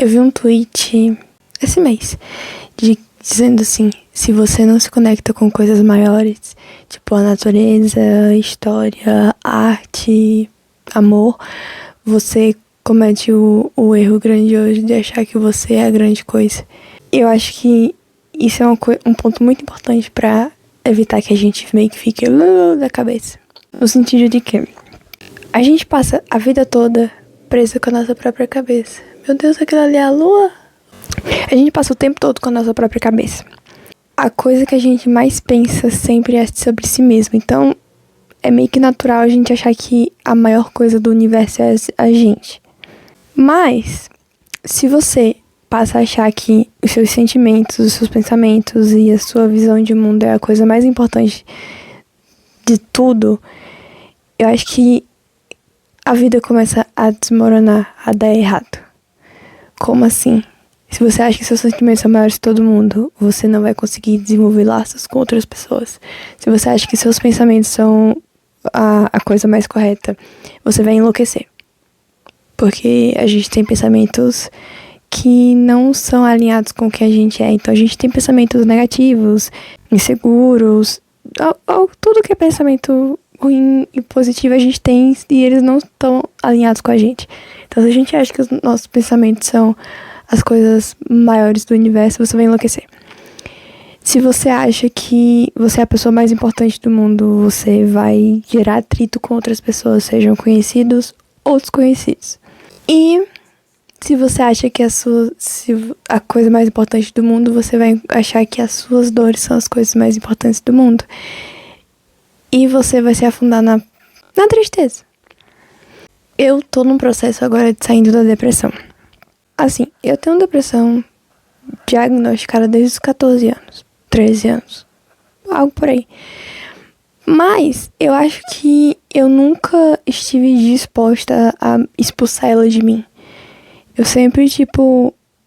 Eu vi um tweet esse mês dizendo assim: se você não se conecta com coisas maiores, tipo a natureza, história, arte, amor, você comete o erro grandioso de achar que você é a grande coisa. Eu acho que isso é um ponto muito importante pra evitar que a gente meio que fique da cabeça. No sentido de que a gente passa a vida toda presa com a nossa própria cabeça. Meu Deus, aquilo ali é a lua? A gente passa o tempo todo com a nossa própria cabeça. A coisa que a gente mais pensa sempre é sobre si mesmo. Então, é meio que natural a gente achar que a maior coisa do universo é a gente. Mas, se você passa a achar que os seus sentimentos, os seus pensamentos e a sua visão de mundo é a coisa mais importante de tudo, eu acho que a vida começa a desmoronar, a dar errado. Como assim? Se você acha que seus sentimentos são maiores que todo mundo, você não vai conseguir desenvolver laços com outras pessoas. Se você acha que seus pensamentos são a coisa mais correta, você vai enlouquecer. Porque a gente tem pensamentos que não são alinhados com o que a gente é. Então a gente tem pensamentos negativos, inseguros, tudo que é pensamento ruim e positivo a gente tem e eles não estão alinhados com a gente. Então se a gente acha que os nossos pensamentos são as coisas maiores do universo, você vai enlouquecer. Se você acha que você é a pessoa mais importante do mundo, você vai gerar atrito com outras pessoas, sejam conhecidos ou desconhecidos. E se você acha que a coisa mais importante do mundo, você vai achar que as suas dores são as coisas mais importantes do mundo. E você vai se afundar na tristeza. Eu tô num processo agora de saindo da depressão. Assim, eu tenho depressão diagnosticada desde os 14 anos, 13 anos, algo por aí. Mas eu acho que eu nunca estive disposta a expulsar ela de mim. Eu sempre,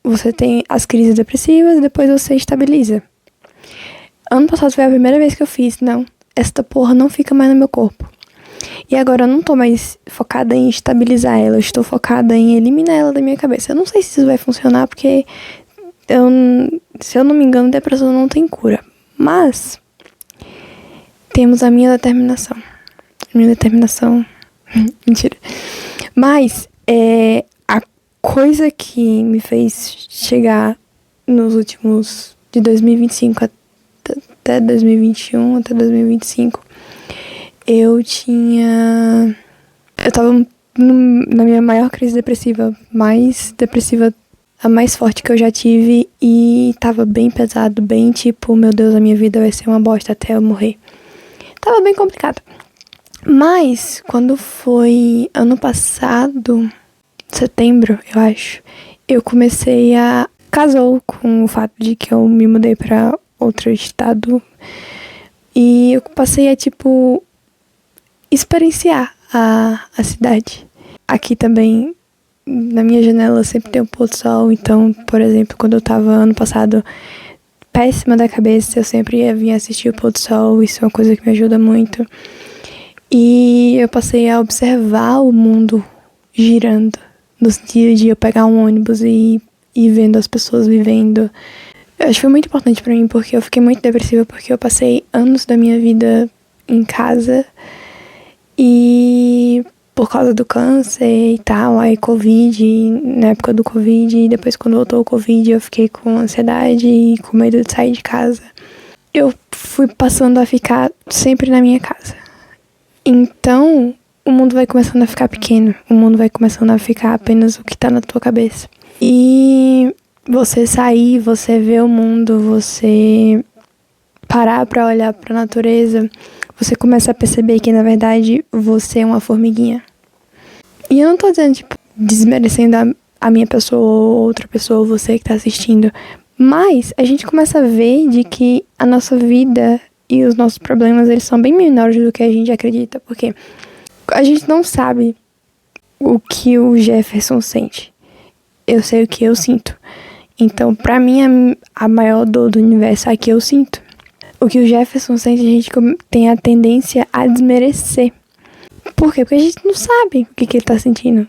você tem as crises depressivas e depois você estabiliza. Ano passado foi a primeira vez que eu fiz, não, esta porra não fica mais no meu corpo. E agora eu não tô mais focada em estabilizar ela, eu estou focada em eliminar ela da minha cabeça. Eu não sei se isso vai funcionar, porque se eu não me engano, depressão não tem cura. Mas temos a minha determinação. Mentira. Mas a coisa que me fez chegar nos últimos, de 2025 até 2021, até 2025, eu tava na minha maior crise depressiva, a mais forte que eu já tive, e tava bem pesado, bem meu Deus, a minha vida vai ser uma bosta até eu morrer. Tava bem complicado. Mas, quando foi ano passado, setembro, eu acho, eu comecei casou com o fato de que eu me mudei pra outro estado, e eu passei a, experienciar a cidade. Aqui também, na minha janela, sempre tem um pôr do sol. Então, por exemplo, quando eu tava ano passado péssima da cabeça, eu sempre ia vir assistir o pôr do sol. Isso é uma coisa que me ajuda muito. E eu passei a observar o mundo girando, no sentido de eu pegar um ônibus e vendo as pessoas vivendo. Eu acho que foi muito importante pra mim, porque eu fiquei muito depressiva, porque eu passei anos da minha vida em casa. E por causa do câncer e tal, aí Covid, na época do Covid, e depois quando voltou o Covid, eu fiquei com ansiedade e com medo de sair de casa. Eu fui passando a ficar sempre na minha casa. Então, o mundo vai começando a ficar pequeno, o mundo vai começando a ficar apenas o que tá na tua cabeça. E você sair, você ver o mundo, você parar pra olhar pra natureza, você começa a perceber que, na verdade, você é uma formiguinha. E eu não tô dizendo, desmerecendo a minha pessoa ou outra pessoa, ou você que tá assistindo. Mas a gente começa a ver de que a nossa vida e os nossos problemas, eles são bem menores do que a gente acredita. Porque a gente não sabe o que o Jefferson sente. Eu sei o que eu sinto. Então, pra mim, a maior dor do universo é a que eu sinto. O que o Jefferson sente, a gente tem a tendência a desmerecer. Por quê? Porque a gente não sabe o que ele tá sentindo.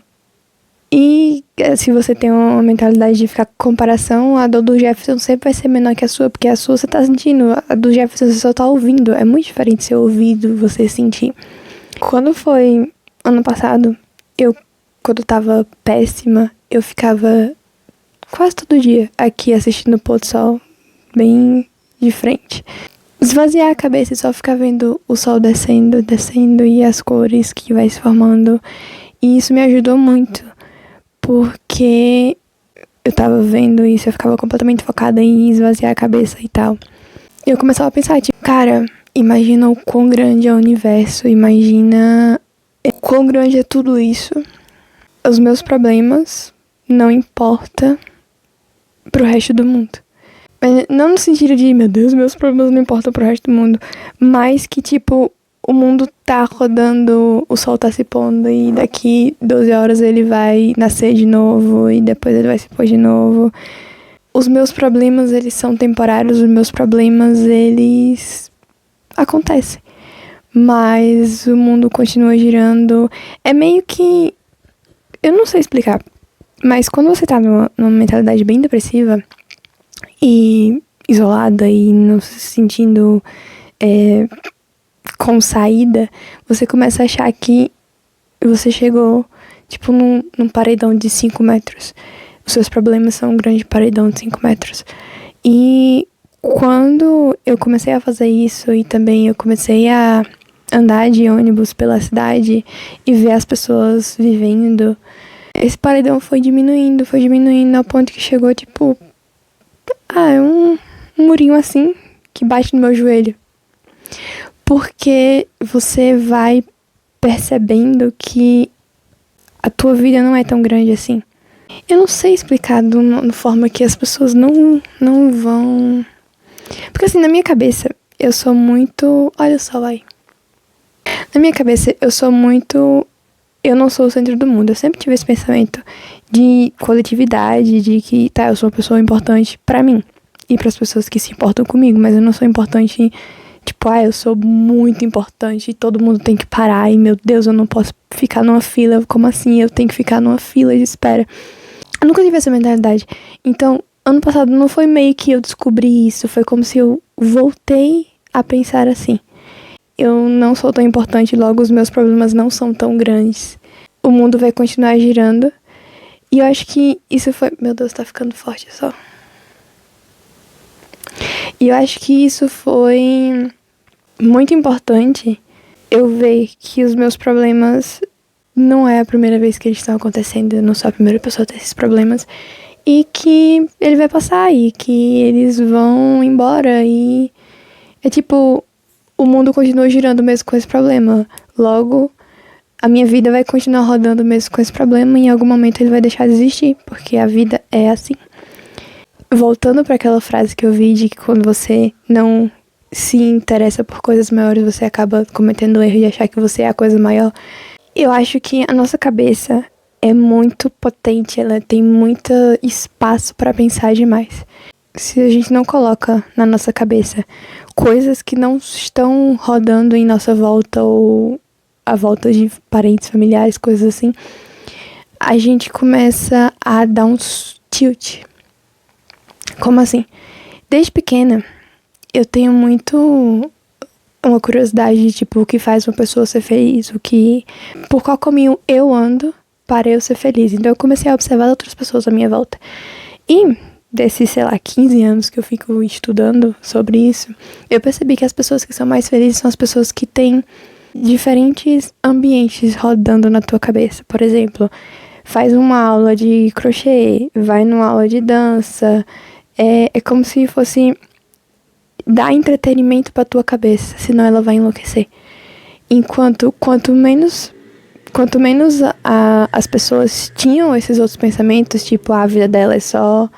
E se você tem uma mentalidade de ficar com comparação, a dor do Jefferson sempre vai ser menor que a sua, porque a sua você tá sentindo, a do Jefferson você só tá ouvindo. É muito diferente ser ouvido, você sentir. Quando foi ano passado, quando eu tava péssima, eu ficava quase todo dia aqui assistindo o pôr do sol, bem de frente. Esvaziar a cabeça e só ficar vendo o sol descendo e as cores que vai se formando. E isso me ajudou muito, porque eu tava vendo isso, eu ficava completamente focada em esvaziar a cabeça e tal. E eu começava a pensar, tipo, cara, imagina o quão grande é o universo, imagina o quão grande é tudo isso. Os meus problemas não importam pro resto do mundo. Mas não no sentido de, meu Deus, meus problemas não importam pro resto do mundo, mas que, tipo, o mundo tá rodando, o sol tá se pondo e daqui 12 horas ele vai nascer de novo e depois ele vai se pôr de novo. Os meus problemas, eles são temporários, os meus problemas, eles acontecem. Mas o mundo continua girando. É meio que... Eu não sei explicar, mas quando você tá numa mentalidade bem depressiva e isolada e não se sentindo com saída, você começa a achar que você chegou, tipo, num paredão de 5 metros. Os seus problemas são um grande paredão de 5 metros. E quando eu comecei a fazer isso e também eu comecei a andar de ônibus pela cidade e ver as pessoas vivendo, esse paredão foi diminuindo ao ponto que chegou, tipo, é um murinho assim que bate no meu joelho. Porque você vai percebendo que a tua vida não é tão grande assim. Eu não sei explicar de uma forma que as pessoas não vão... Porque assim, na minha cabeça, eu sou muito... Olha o sol aí. Na minha cabeça, eu sou muito... Eu não sou o centro do mundo. Eu sempre tive esse pensamento de coletividade, de que, tá, eu sou uma pessoa importante pra mim e pras pessoas que se importam comigo, mas eu não sou importante... Tipo, eu sou muito importante e todo mundo tem que parar. E, meu Deus, eu não posso ficar numa fila. Como assim? Eu tenho que ficar numa fila de espera. Eu nunca tive essa mentalidade. Então, ano passado não foi meio que eu descobri isso. Foi como se eu voltei a pensar assim. Eu não sou tão importante, logo os meus problemas não são tão grandes. O mundo vai continuar girando. E eu acho que isso foi... Meu Deus, tá ficando forte só. E eu acho que isso foi... muito importante eu ver que os meus problemas não é a primeira vez que eles estão acontecendo, eu não sou a primeira pessoa a ter esses problemas, e que ele vai passar, e que eles vão embora, e é tipo, o mundo continua girando mesmo com esse problema, logo a minha vida vai continuar rodando mesmo com esse problema, e em algum momento ele vai deixar de existir, porque a vida é assim. Voltando para aquela frase que eu vi de que quando você não se interessa por coisas maiores, você acaba cometendo o erro de achar que você é a coisa maior. Eu acho que a nossa cabeça é muito potente, ela tem muito espaço para pensar demais. Se a gente não coloca na nossa cabeça coisas que não estão rodando em nossa volta ou à volta de parentes, familiares, coisas assim, a gente começa a dar uns tilt. Como assim? Desde pequena, eu tenho muito uma curiosidade, tipo, o que faz uma pessoa ser feliz, por qual caminho eu ando para eu ser feliz. Então eu comecei a observar outras pessoas à minha volta. E desses, 15 anos que eu fico estudando sobre isso, eu percebi que as pessoas que são mais felizes são as pessoas que têm diferentes ambientes rodando na tua cabeça. Por exemplo, faz uma aula de crochê, vai numa aula de dança. É como se fosse dar entretenimento pra tua cabeça, senão ela vai enlouquecer. Quanto menos as pessoas tinham esses outros pensamentos, tipo, a vida dela é só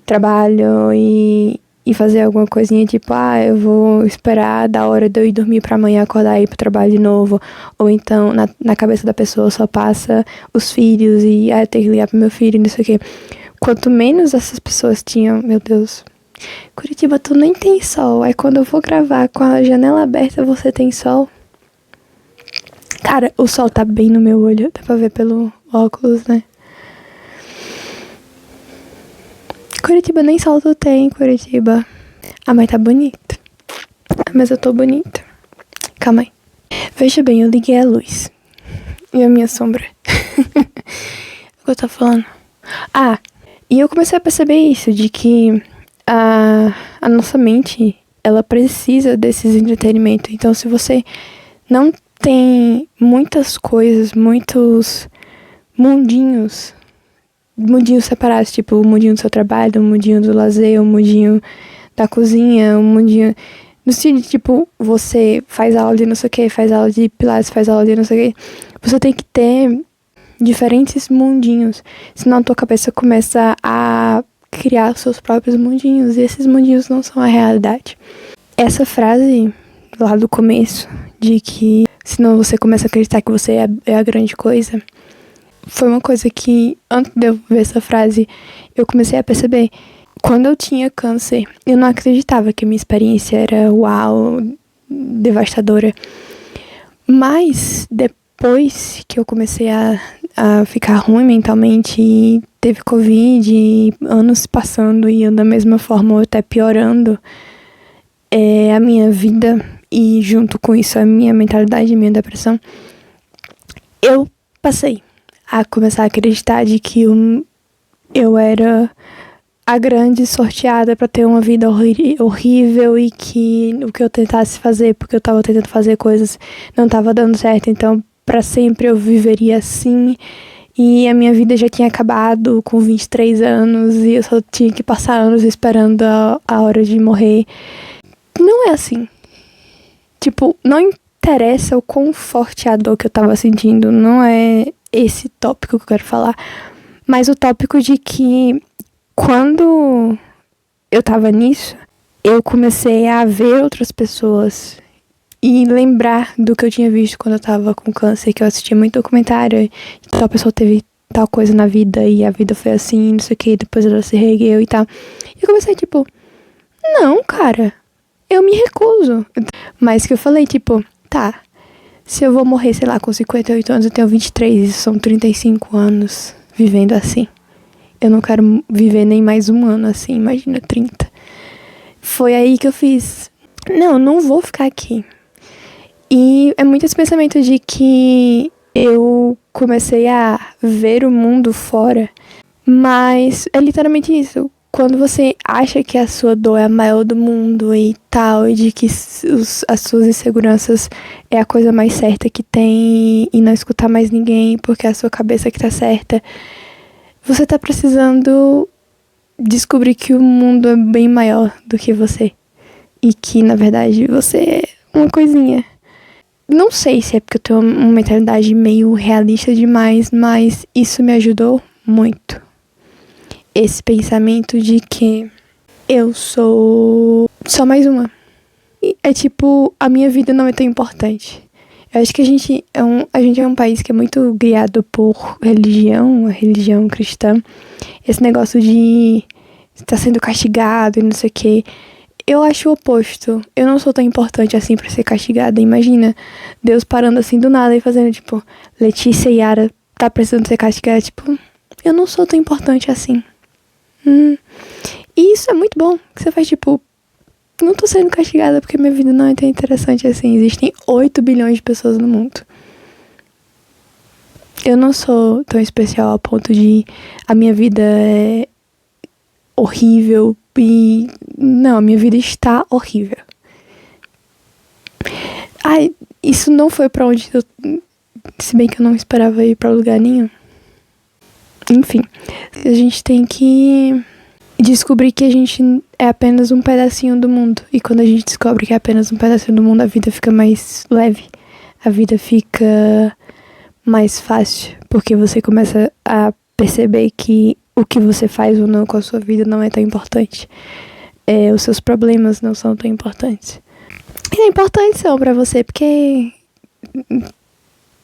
trabalho e fazer alguma coisinha, tipo, eu vou esperar da hora de eu ir dormir pra amanhã acordar e ir pro trabalho de novo. Ou então, na cabeça da pessoa só passa os filhos e, eu tenho que ligar pro meu filho, não sei o quê. Quanto menos essas pessoas tinham, meu Deus, Curitiba, tu nem tem sol. Aí quando eu vou gravar com a janela aberta, você tem sol. Cara, o sol tá bem no meu olho, dá pra ver pelo óculos, né? Curitiba nem salto tem, Curitiba. Ah, mas tá bonito. Mas eu tô bonita. Calma aí. Veja bem, eu liguei a luz. E a minha sombra. O que eu tô falando? Ah, e eu comecei a perceber isso, de que a nossa mente, ela precisa desses entretenimentos. Então, se você não tem muitas coisas, muitos mundinhos separados, tipo o mundinho do seu trabalho, o mundinho do lazer, o mundinho da cozinha, o mundinho... No sentido de, tipo, você faz aula de não sei o que, faz aula de pilates, faz aula de não sei o que. Você tem que ter diferentes mundinhos. Senão a tua cabeça começa a criar os seus próprios mundinhos. E esses mundinhos não são a realidade. Essa frase lá do começo, de que senão você começa a acreditar que você é a grande coisa, foi uma coisa que, antes de eu ver essa frase, eu comecei a perceber. Quando eu tinha câncer, eu não acreditava que a minha experiência era uau, devastadora. Mas depois que eu comecei a ficar ruim mentalmente, e teve Covid, e anos passando e eu da mesma forma até piorando, a minha vida e junto com isso a minha mentalidade, a minha depressão, eu passei a começar a acreditar de que eu era a grande sorteada pra ter uma vida horrível e que o que eu tentasse fazer, porque eu tava tentando fazer coisas, não tava dando certo, então pra sempre eu viveria assim. E a minha vida já tinha acabado com 23 anos e eu só tinha que passar anos esperando a hora de morrer. Não é assim. Tipo, não interessa o quão forte é a dor que eu tava sentindo, não é esse tópico que eu quero falar, mas o tópico de que quando eu tava nisso, eu comecei a ver outras pessoas e lembrar do que eu tinha visto quando eu tava com câncer, que eu assistia muito documentário, e tal pessoa teve tal coisa na vida e a vida foi assim, não sei o que, depois ela se reergueu e tal. E eu comecei, tipo, não, cara, eu me recuso. Mas que eu falei, tipo, tá, se eu vou morrer, sei lá, com 58 anos, eu tenho 23, isso são 35 anos vivendo assim. Eu não quero viver nem mais um ano assim, imagina 30. Foi aí que eu fiz, não vou ficar aqui. E é muito esse pensamento de que eu comecei a ver o mundo fora, mas é literalmente isso. Quando você acha que a sua dor é a maior do mundo e tal, e de que as suas inseguranças é a coisa mais certa que tem e não escutar mais ninguém porque é a sua cabeça que tá certa, você tá precisando descobrir que o mundo é bem maior do que você. E que, na verdade, você é uma coisinha. Não sei se é porque eu tenho uma mentalidade meio realista demais, mas isso me ajudou muito. Esse pensamento de que eu sou só mais uma. E é tipo, a minha vida não é tão importante. Eu acho que a gente é um país que é muito guiado por religião, a religião cristã. Esse negócio de estar sendo castigado e não sei o quê. Eu acho o oposto. Eu não sou tão importante assim pra ser castigada. Imagina Deus parando assim do nada e fazendo tipo, Letícia e Yara tá precisando ser castigada. Tipo, eu não sou tão importante assim. E isso é muito bom. Que você faz tipo, não tô sendo castigada porque minha vida não é tão interessante assim. Existem 8 bilhões de pessoas no mundo. Eu não sou tão especial a ponto de a minha vida é horrível e... Não, a minha vida está horrível. Ai, isso não foi pra onde eu... Se bem que eu não esperava ir pra lugar nenhum. Enfim, a gente tem que descobrir que a gente é apenas um pedacinho do mundo. E quando a gente descobre que é apenas um pedacinho do mundo, a vida fica mais leve. A vida fica mais fácil. Porque você começa a perceber que o que você faz ou não com a sua vida não é tão importante. Os seus problemas não são tão importantes. E importantes são pra você, porque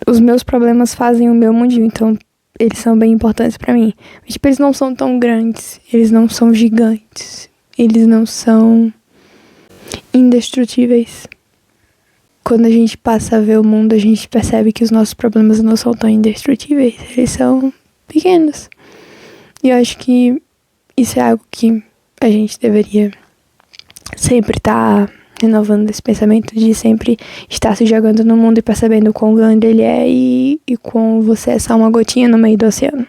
os meus problemas fazem o meu mundinho, então eles são bem importantes pra mim. Mas, tipo, eles não são tão grandes, eles não são gigantes, eles não são indestrutíveis. Quando a gente passa a ver o mundo, a gente percebe que os nossos problemas não são tão indestrutíveis, eles são pequenos. E eu acho que isso é algo que a gente deveria sempre estar renovando esse pensamento de sempre estar se jogando no mundo e percebendo quão grande ele é e quão você é só uma gotinha no meio do oceano.